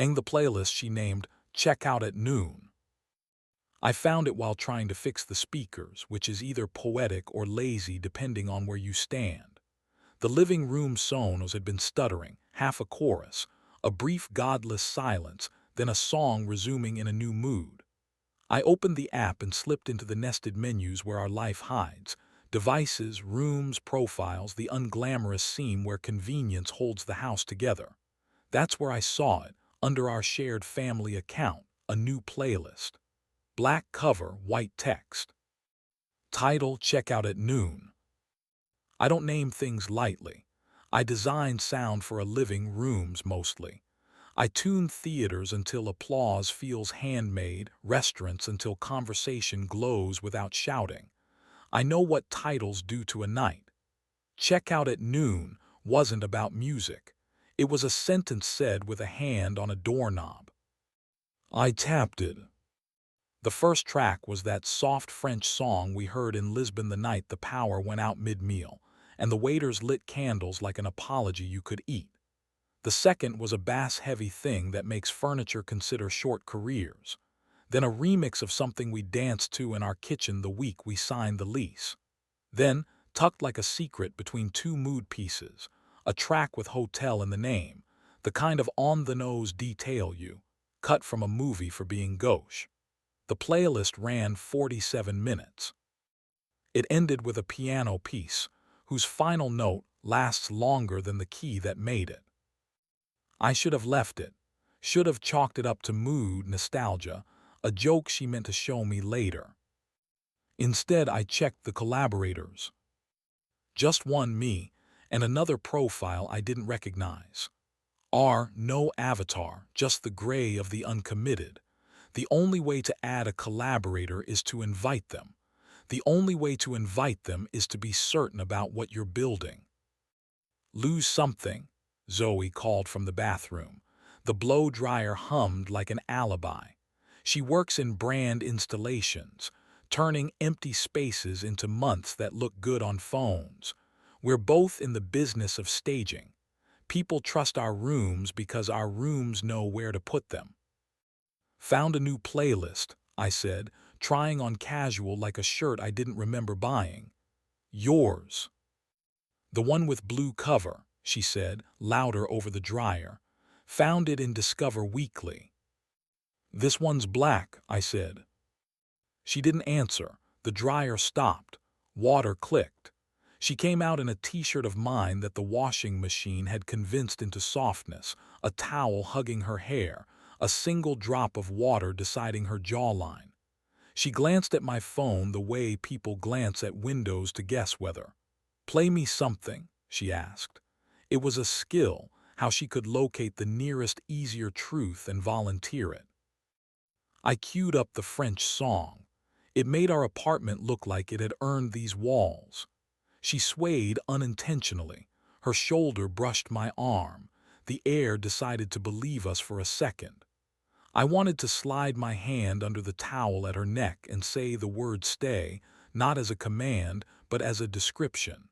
and the playlist she named Check Out at Noon. I found it while trying to fix the speakers, which is either poetic or lazy depending on where you stand. The living room sonos had been stuttering, half a chorus, a brief godless silence, then a song resuming in a new mood. I opened the app and slipped into the nested menus where our life hides. Devices, rooms, profiles, the unglamorous seam where convenience holds the house together. That's where I saw it, under our shared family account, a new playlist. Black cover, white text. Title, Check Out at Noon. I don't name things lightly. I design sound for a living rooms mostly. I tune theaters until applause feels handmade, restaurants until conversation glows without shouting. I know what titles do to a night. Check Out at Noon wasn't about music. It was a sentence said with a hand on a doorknob. I tapped it. The first track was that soft French song we heard in Lisbon the night the power went out mid-meal, and the waiters lit candles like an apology you could eat. The second was a bass-heavy thing that makes furniture consider short careers. Then a remix of something we danced to in our kitchen the week we signed the lease. Then, tucked like a secret between two mood pieces, a track with hotel in the name, the kind of on-the-nose detail you, cut from a movie for being gauche. The playlist ran 47 minutes. It ended with a piano piece, whose final note lasts longer than the key that made it. I should have left it, should have chalked it up to mood, nostalgia, a joke she meant to show me later. Instead, I checked the collaborators. Just one me, and another profile I didn't recognize. No avatar, just the gray of the uncommitted. The only way to add a collaborator is to invite them. The only way to invite them is to be certain about what you're building. Lose something, Zoe called from the bathroom. The blow dryer hummed like an alibi. She works in brand installations, turning empty spaces into months that look good on phones. We're both in the business of staging. People trust our rooms because our rooms know where to put them. Found a new playlist, I said, trying on casual like a shirt I didn't remember buying. Yours. The one with blue cover, she said, louder over the dryer. Found it in Discover Weekly. This one's black, I said. She didn't answer. The dryer stopped. Water clicked. She came out in a t-shirt of mine that the washing machine had convinced into softness, a towel hugging her hair, a single drop of water deciding her jawline. She glanced at my phone the way people glance at windows to guess weather. Play me something, she asked. It was a skill, how she could locate the nearest easier truth and volunteer it. I queued up the French song. It made our apartment look like it had earned these walls. She swayed unintentionally. Her shoulder brushed my arm. The air decided to believe us for a second. I wanted to slide my hand under the towel at her neck and say the word stay, not as a command, but as a description.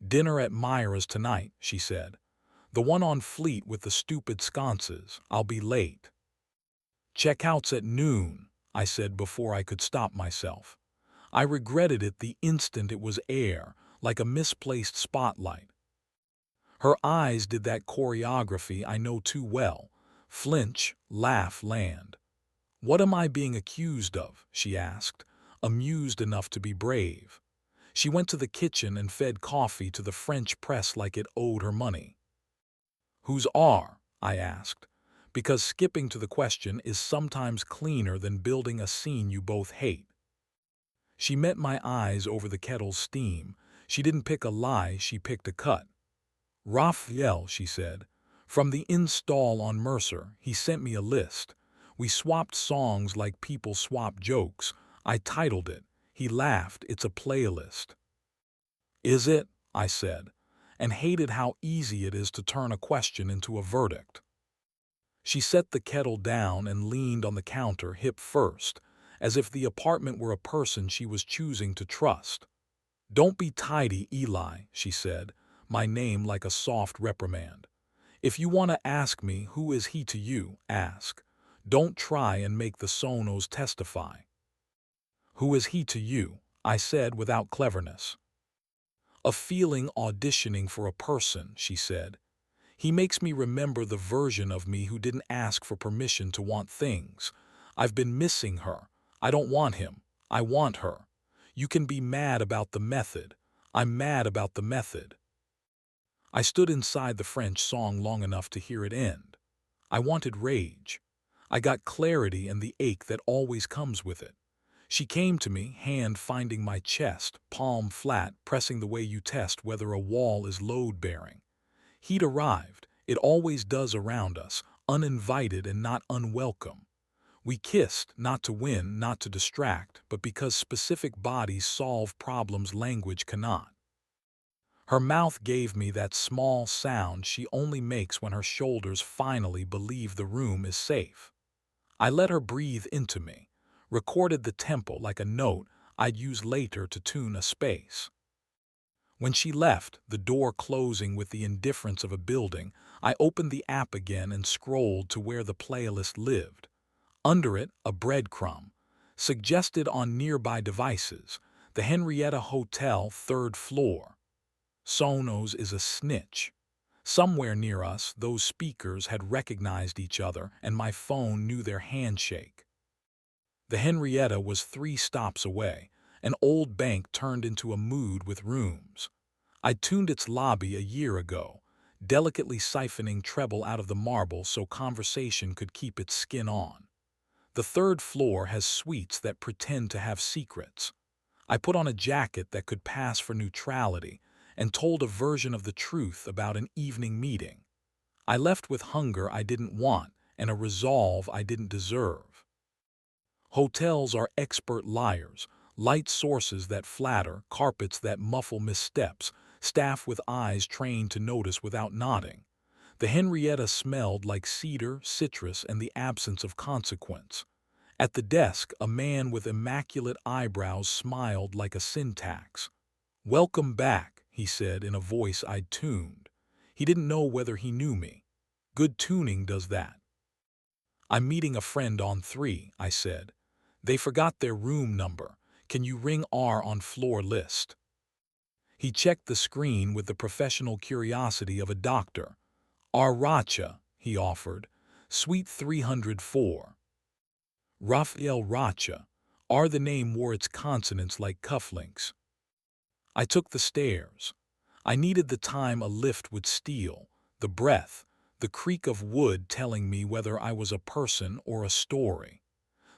Dinner at Myra's tonight, she said. The one on Fleet with the stupid sconces. I'll be late. Checkout's at noon, I said before I could stop myself. I regretted it the instant it was air, like a misplaced spotlight. Her eyes did that choreography I know too well. Flinch, laugh, land. What am I being accused of? She asked, amused enough to be brave. She went to the kitchen and fed coffee to the French press like it owed her money. Who's R? I asked, because skipping to the question is sometimes cleaner than building a scene you both hate. She met my eyes over the kettle's steam. She didn't pick a lie, she picked a cut. Raphael, she said. From the install on Mercer, he sent me a list. We swapped songs like people swap jokes. I titled it. He laughed, it's a playlist. Is it? I said, and hated how easy it is to turn a question into a verdict. She set the kettle down and leaned on the counter hip first, as if the apartment were a person she was choosing to trust. Don't be tidy, Eli, she said, my name like a soft reprimand. If you want to ask me who is he to you, ask. Don't try and make the sonos testify. Who is he to you? I said without cleverness. A feeling auditioning for a person, she said. He makes me remember the version of me who didn't ask for permission to want things. I've been missing her. I don't want him. I want her. You can be mad about the method. I'm mad about the method. I stood inside the French song long enough to hear it end. I wanted rage. I got clarity and the ache that always comes with it. She came to me, hand finding my chest, palm flat, pressing the way you test whether a wall is load-bearing. He'd arrived. It always does around us, uninvited and not unwelcome. We kissed, not to win, not to distract, but because specific bodies solve problems language cannot. Her mouth gave me that small sound she only makes when her shoulders finally believe the room is safe. I let her breathe into me, recorded the tempo like a note I'd use later to tune a space. When she left, the door closing with the indifference of a building, I opened the app again and scrolled to where the playlist lived. Under it, a breadcrumb, suggested on nearby devices, the Henrietta Hotel, 3rd floor. Sonos is a snitch. Somewhere near us, those speakers had recognized each other, and my phone knew their handshake. The Henrietta was 3 stops away, an old bank turned into a mood with rooms. I'd tuned its lobby a year ago, delicately siphoning treble out of the marble so conversation could keep its skin on. The 3rd floor has suites that pretend to have secrets. I put on a jacket that could pass for neutrality and told a version of the truth about an evening meeting. I left with hunger I didn't want and a resolve I didn't deserve. Hotels are expert liars, light sources that flatter, carpets that muffle missteps, staff with eyes trained to notice without nodding. The Henrietta smelled like cedar, citrus, and the absence of consequence. At the desk, a man with immaculate eyebrows smiled like a syntax. "Welcome back," he said in a voice I'd tuned. He didn't know whether he knew me. Good tuning does that. "I'm meeting a friend on 3, I said. "They forgot their room number. Can you ring R on floor list?" He checked the screen with the professional curiosity of a doctor. "R Racha," he offered. "Suite 304. Raphael Racha. R the name wore its consonants like cufflinks. I took the stairs. I needed the time a lift would steal, the breath, the creak of wood telling me whether I was a person or a story.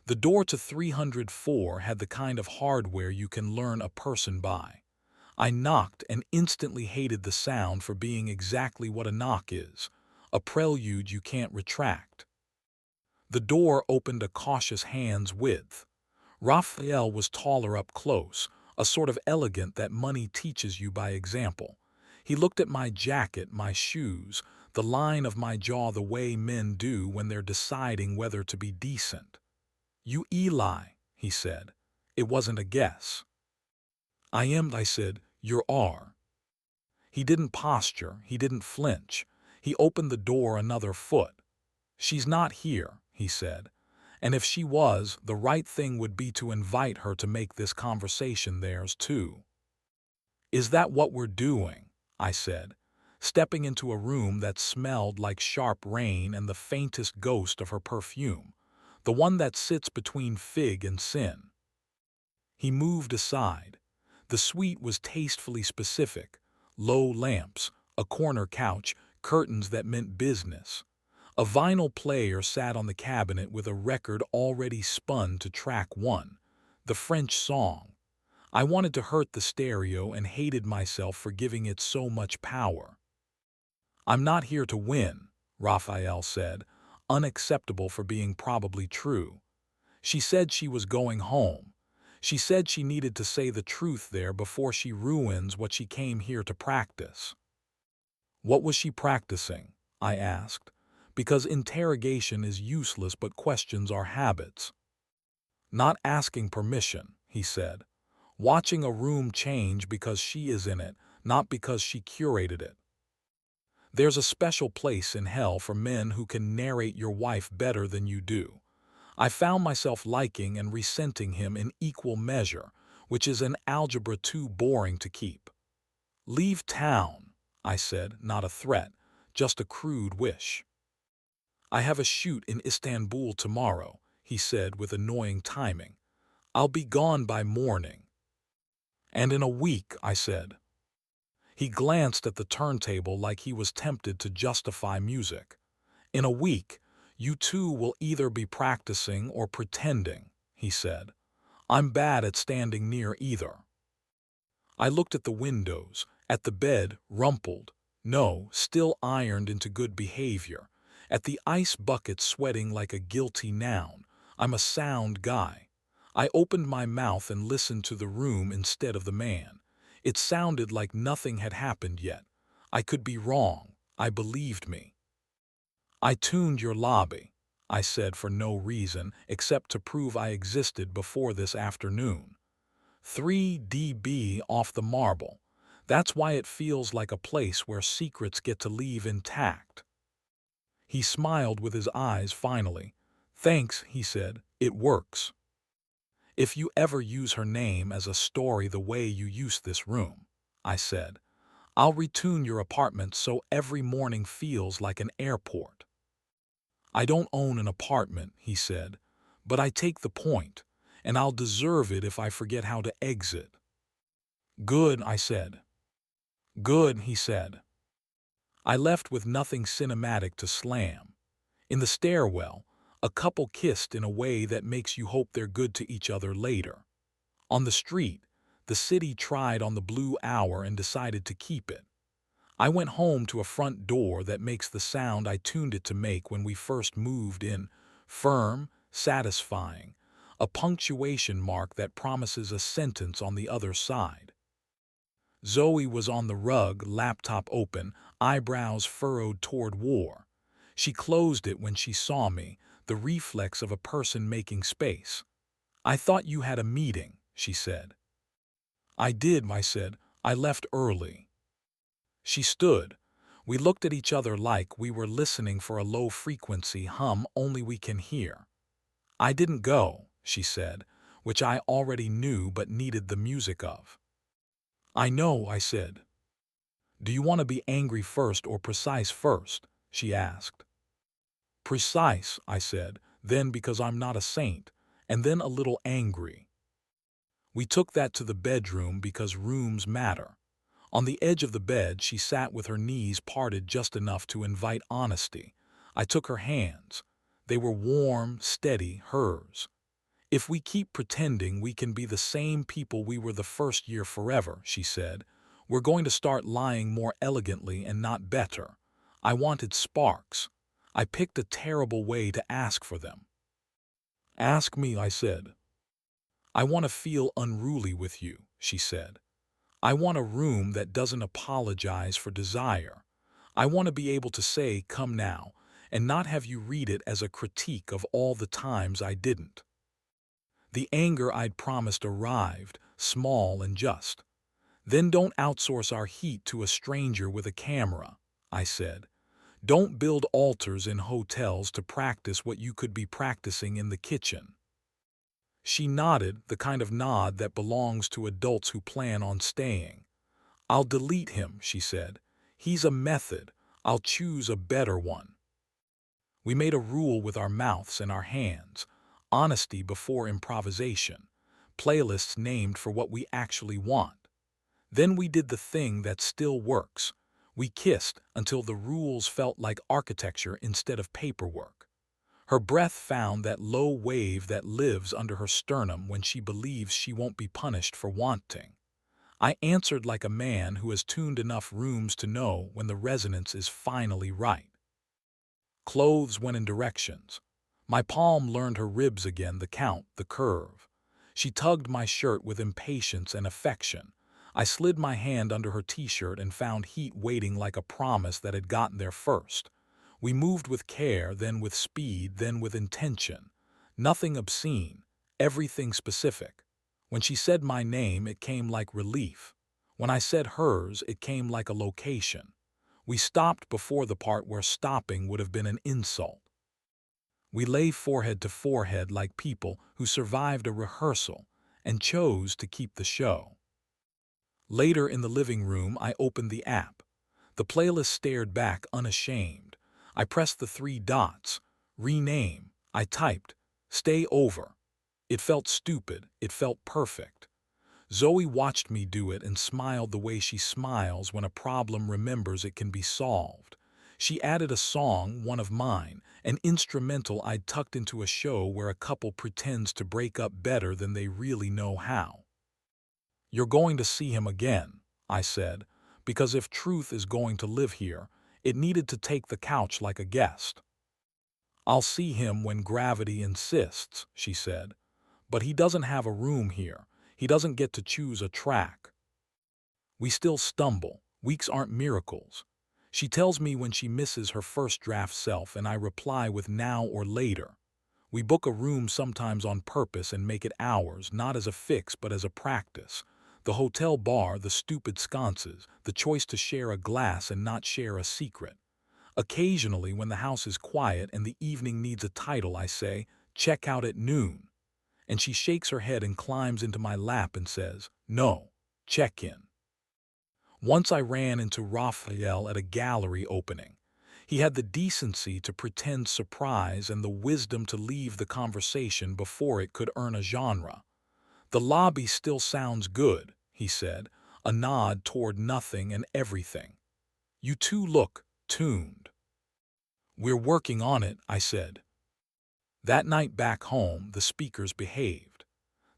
The door to 304 had the kind of hardware you can learn a person by. I knocked and instantly hated the sound for being exactly what a knock is, a prelude you can't retract. The door opened a cautious hand's width. Raphael was taller up close, a sort of elegant that money teaches you by example. He looked at my jacket, my shoes, the line of my jaw the way men do when they're deciding whether to be decent. "You Eli," he said. It wasn't a guess. "I am," I said. "You're R." He didn't posture, he didn't flinch. He opened the door another foot. "She's not here," he said. "And if she was, the right thing would be to invite her to make this conversation theirs too." "Is that what we're doing?" I said, stepping into a room that smelled like sharp rain and the faintest ghost of her perfume, the one that sits between fig and sin. He moved aside. The suite was tastefully specific: low lamps, a corner couch, curtains that meant business. A vinyl player sat on the cabinet with a record already spun to track 1, the French song. I wanted to hurt the stereo and hated myself for giving it so much power. "I'm not here to win," Raphael said, unacceptable for being probably true. She said she was going home. She said she needed to say the truth there before she ruins what she came here to practice. What was she practicing? I asked. Because interrogation is useless but questions are habits. "Not asking permission," he said. "Watching a room change because she is in it, not because she curated it." There's a special place in hell for men who can narrate your wife better than you do. I found myself liking and resenting him in equal measure, which is an algebra too boring to keep. Leave town, I said, not a threat, just a crude wish. I have a shoot in Istanbul tomorrow, he said with annoying timing. I'll be gone by morning. And in a week, I said. He glanced at the turntable like he was tempted to justify music. In a week, you two will either be practicing or pretending, he said. I'm bad at standing near either. I looked at the windows, at the bed, rumpled, no, still ironed into good behavior, at the ice bucket sweating like a guilty noun. I'm a sound guy. I opened my mouth and listened to the room instead of the man. It sounded like nothing had happened yet. I could be wrong. I believed me. I tuned your lobby, I said for no reason except to prove I existed before this afternoon. 3 dB off the marble. That's why it feels like a place where secrets get to leave intact. He smiled with his eyes finally. Thanks, he said. It works. If you ever use her name as a story the way you use this room, I said, I'll retune your apartment so every morning feels like an airport. I don't own an apartment, he said, but I take the point, and I'll deserve it if I forget how to exit. Good, I said. Good, he said. I left with nothing cinematic to slam. In the stairwell, a couple kissed in a way that makes you hope they're good to each other later. On the street, the city tried on the blue hour and decided to keep it. I went home to a front door that makes the sound I tuned it to make when we first moved in, firm, satisfying, a punctuation mark that promises a sentence on the other side. Zoe was on the rug, laptop open, eyebrows furrowed toward war. She closed it when she saw me, the reflex of a person making space. I thought you had a meeting, she said. I did, I said. I left early. She stood. We looked at each other like we were listening for a low-frequency hum only we can hear. I didn't go, she said, which I already knew but needed the music of. I know, I said. Do you want to be angry first or precise first? She asked. Precise, I said, then because I'm not a saint, and then a little angry. We took that to the bedroom because rooms matter. On the edge of the bed, she sat with her knees parted just enough to invite honesty. I took her hands. They were warm, steady, hers. If we keep pretending we can be the same people we were the first year forever, she said, we're going to start lying more elegantly and not better. I wanted sparks. I picked a terrible way to ask for them. Ask me, I said. I want to feel unruly with you, she said. I want a room that doesn't apologize for desire. I want to be able to say, come now, and not have you read it as a critique of all the times I didn't. The anger I'd promised arrived, small and just. Then don't outsource our heat to a stranger with a camera, I said. Don't build altars in hotels to practice what you could be practicing in the kitchen. She nodded, the kind of nod that belongs to adults who plan on staying. I'll delete him, she said. He's a method. I'll choose a better one. We made a rule with our mouths and our hands. Honesty before improvisation. Playlists named for what we actually want. Then we did the thing that still works. We kissed until the rules felt like architecture instead of paperwork. Her breath found that low wave that lives under her sternum when she believes she won't be punished for wanting. I answered like a man who has tuned enough rooms to know when the resonance is finally right. Clothes went in directions. My palm learned her ribs again, the count, the curve. She tugged my shirt with impatience and affection. I slid my hand under her t-shirt and found heat waiting like a promise that had gotten there first. We moved with care, then with speed, then with intention. Nothing obscene, everything specific. When she said my name, it came like relief. When I said hers, it came like a location. We stopped before the part where stopping would have been an insult. We lay forehead to forehead like people who survived a rehearsal and chose to keep the show. Later in the living room, I opened the app. The playlist stared back unashamed. I pressed the three dots. Rename. I typed. Stay over. It felt stupid. It felt perfect. Zoe watched me do it and smiled the way she smiles when a problem remembers it can be solved. She added a song, one of mine, an instrumental I'd tucked into a show where a couple pretends to break up better than they really know how. "You're going to see him again," I said, because if truth is going to live here, it needed to take the couch like a guest. "I'll see him when gravity insists," she said, "but he doesn't have a room here. He doesn't get to choose a track." We still stumble. Weeks aren't miracles. She tells me when she misses her first draft self, and I reply with now or later. We book a room sometimes on purpose and make it ours, not as a fix but as a practice. The hotel bar, the stupid sconces, the choice to share a glass and not share a secret. Occasionally, when the house is quiet and the evening needs a title, I say, "Check out at noon." And she shakes her head and climbs into my lap and says, "No, check in." Once I ran into Raphael at a gallery opening. He had the decency to pretend surprise and the wisdom to leave the conversation before it could earn a genre. "The lobby still sounds good," he said, a nod toward nothing and everything. "You two look tuned." "We're working on it," I said. That night back home, the speakers behaved.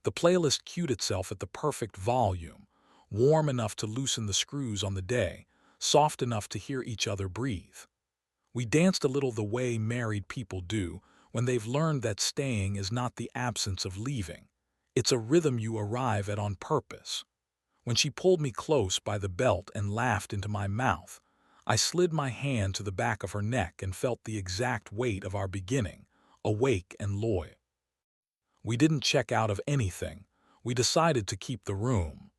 The playlist cued itself at the perfect volume, warm enough to loosen the screws on the day, soft enough to hear each other breathe. We danced a little the way married people do when they've learned that staying is not the absence of leaving. It's a rhythm you arrive at on purpose. When she pulled me close by the belt and laughed into my mouth, I slid my hand to the back of her neck and felt the exact weight of our beginning, awake and loyal. We didn't check out of anything. We decided to keep the room.